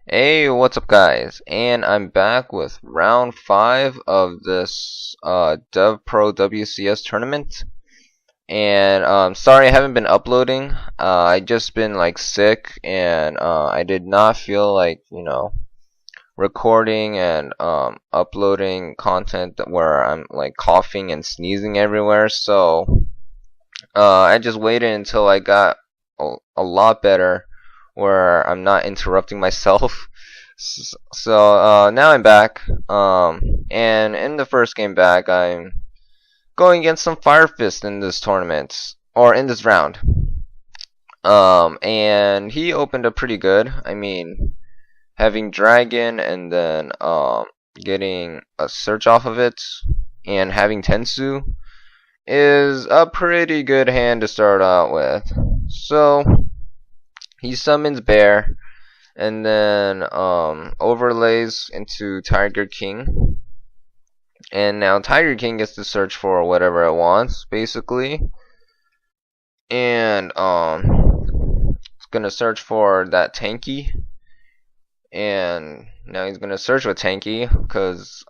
Hey, what's up, guys? And I'm back with round 5 of this DevPro WCS tournament. And sorry I haven't been uploading. I just been like sick, and I did not feel like recording and uploading content where I'm like coughing and sneezing everywhere. So I just waited until I got a lot better, where I'm not interrupting myself. So now I'm back. And in the first game back, I'm going against some Fire Fist in this tournament or in this round. And he opened up pretty good. I mean, having Dragon and then getting a search off of it, and having Tensu is a pretty good hand to start out with. So he summons Bear and then overlays into Tiger King. And now Tiger King gets to search for whatever it wants, basically. And it's gonna search for that Tanky. And now he's gonna search with Tanky because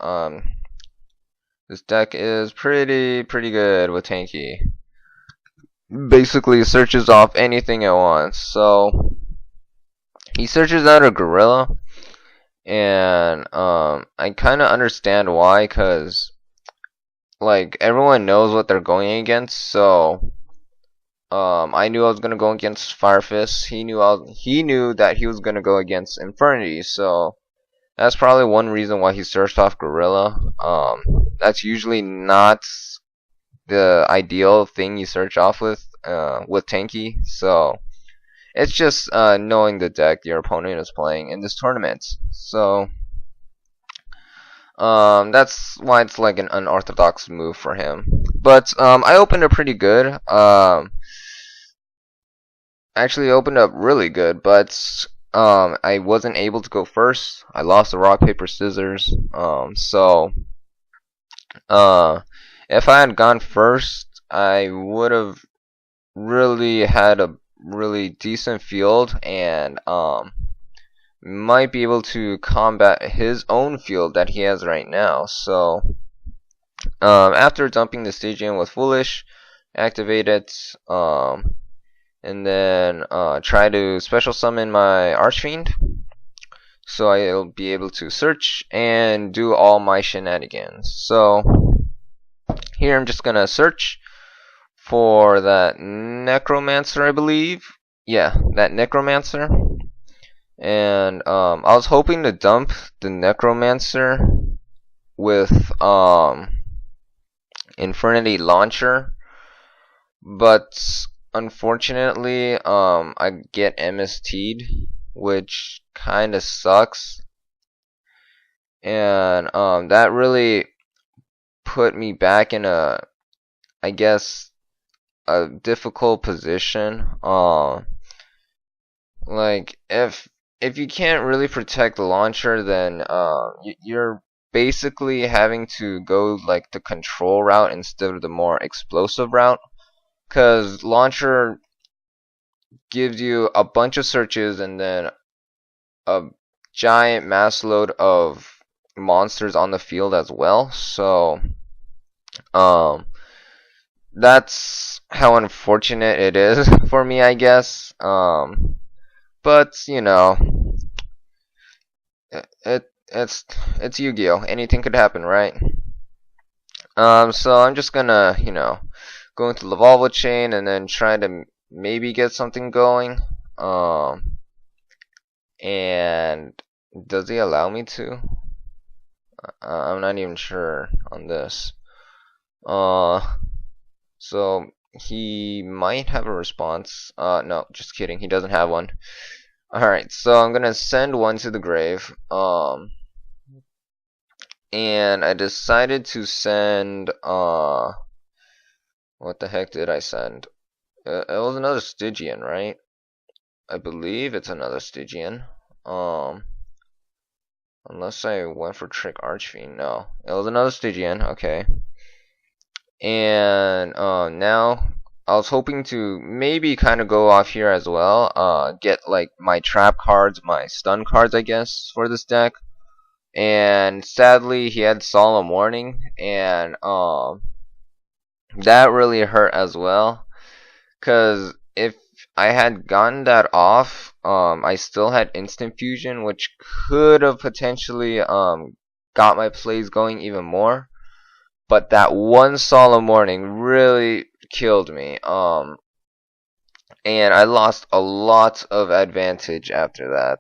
this deck is pretty good with Tanky. Basically searches off anything it wants. So he searches out a gorilla, and I kind of understand why, cause like everyone knows what they're going against. So I knew I was gonna go against Fire Fist. He knew that he was gonna go against Infernity. So that's probably one reason why he searched off gorilla. That's usually not the ideal thing you search off with Tanky. So it's just knowing the deck your opponent is playing in this tournament. So that's why it's like an unorthodox move for him. But I opened up pretty good. Actually opened up really good, but I wasn't able to go first. I lost the rock paper scissors. So if I had gone first, I would have really had a really decent field, and might be able to combat his own field that he has right now. So after dumping the Stygian with Foolish, activate it, and then try to special summon my Archfiend, so I'll be able to search and do all my shenanigans. So here I'm just gonna search for that Necromancer, I believe. Yeah, that Necromancer. And I was hoping to dump the Necromancer with Infernity Launcher, but unfortunately I get MST'd, which kinda sucks. And that really put me back in I guess a difficult position. Like if you can't really protect the launcher, then you're basically having to go like the control route instead of the more explosive route, because launcher gives you a bunch of searches and then a giant mass load of monsters on the field as well. So um that's how unfortunate it is for me, I guess. But it's Yu-Gi-Oh! Anything could happen, right? So I'm just gonna, go into Lavalva chain and then try to maybe get something going. And does he allow me to? I'm not even sure on this. So he might have a response. No, just kidding. He doesn't have one. Alright, so I'm gonna send one to the grave. And I decided to send, what the heck did I send? It was another Stygian, right? I believe it's another Stygian. Unless I went for Trick Archfiend. No, it was another Stygian. Okay. And now I was hoping to maybe kind of go off here as well. Get like my trap cards, my stun cards, I guess, for this deck. And sadly, he had Solemn Warning, and that really hurt as well. Cause if I had gotten that off, I still had Instant Fusion, which could have potentially got my plays going even more. But that one Solemn Warning really killed me. And I lost a lot of advantage after that,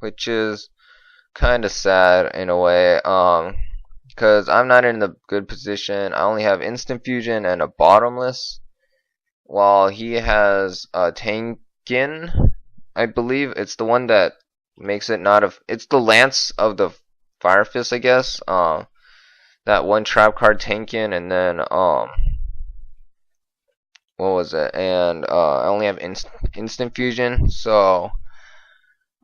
which is kind of sad in a way. Because I'm not in a good position. I only have Instant Fusion and a Bottomless, while he has Tankin. I believe it's the one that makes it not a. It's the Lance of the Fire Fist, I guess. That one trap card Tankin, and then what was it? And I only have Instant Fusion, so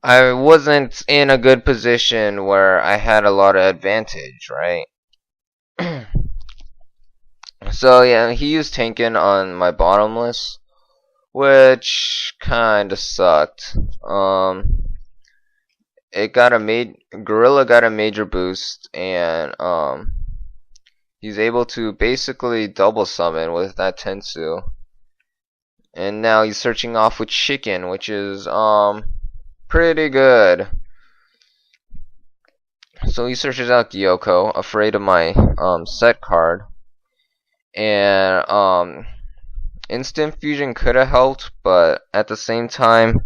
I wasn't in a good position where I had a lot of advantage, right? So yeah, he used Tankin on my Bottomless, which kinda sucked. It got a Gorilla got a major boost, and he's able to basically double summon with that Tensu. And now he's searching off with Chicken, which is pretty good. So he searches out Gyoko, afraid of my set card. And Instant Fusion could have helped, but at the same time,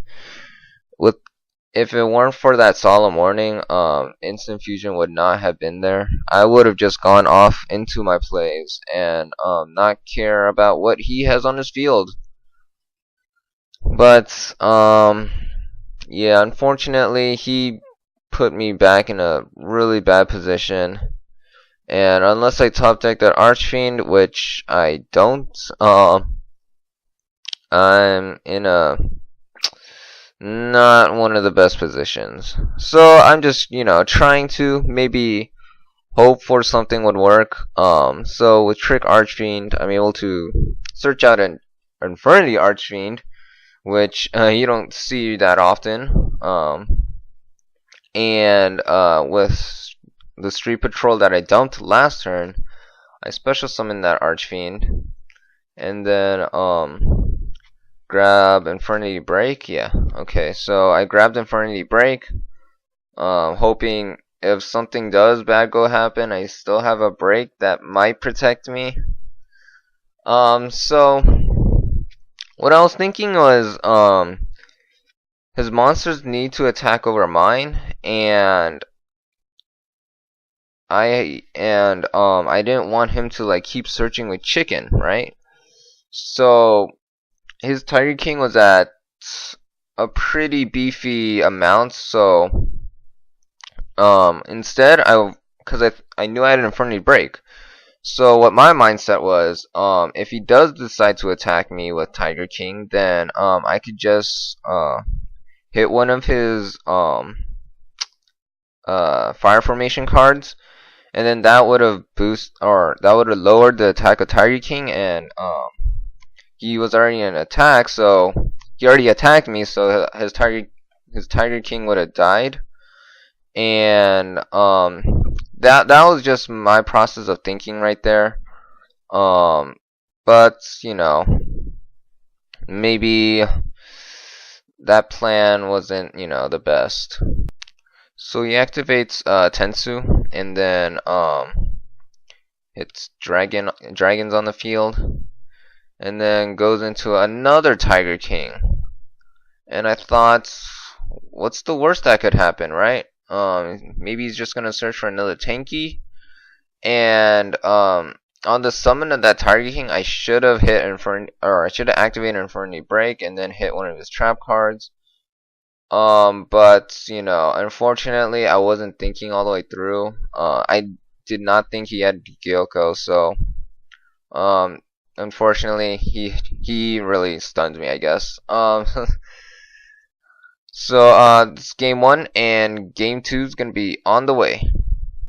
with if it weren't for that Solemn Warning, Instant Fusion would not have been there. I would have just gone off into my plays and not care about what he has on his field. But yeah, unfortunately, he put me back in a really bad position. And unless I top deck that Archfiend, which I don't, I'm in a not one of the best positions. So I'm just, trying to maybe hope for something would work. So with Trick Archfiend, I'm able to search out an Infernity Archfiend, which you don't see that often. And with the Street Patrol that I dumped last turn, I special summon that Archfiend, and then grab Infernity Break. Yeah, okay, so I grabbed Infernity Break, hoping if something does bad go happen, I still have a break that might protect me. So what I was thinking was, his monsters need to attack over mine, and I didn't want him to like keep searching with Chicken, right? So his Tiger King was at a pretty beefy amount, so instead because I knew I had an Infernity Break. So what my mindset was, if he does decide to attack me with Tiger King, then I could just hit one of his Fire Formation cards, and then that would have lowered the attack of Tiger King, and he was already in attack, so he already attacked me, so his Tiger King would have died. And that was just my process of thinking right there. But maybe that plan wasn't the best. So he activates Tensu, and then hits dragons on the field, and then goes into another Tiger King. And I thought, what's the worst that could happen, right? Maybe he's just gonna search for another Tanky. And on the summon of that Tiger King, I should have activated Infernity Break and then hit one of his trap cards. But unfortunately, I wasn't thinking all the way through. I did not think he had Gyoko, so unfortunately, he really stunned me, I guess. So this game 1 and game 2 is gonna be on the way.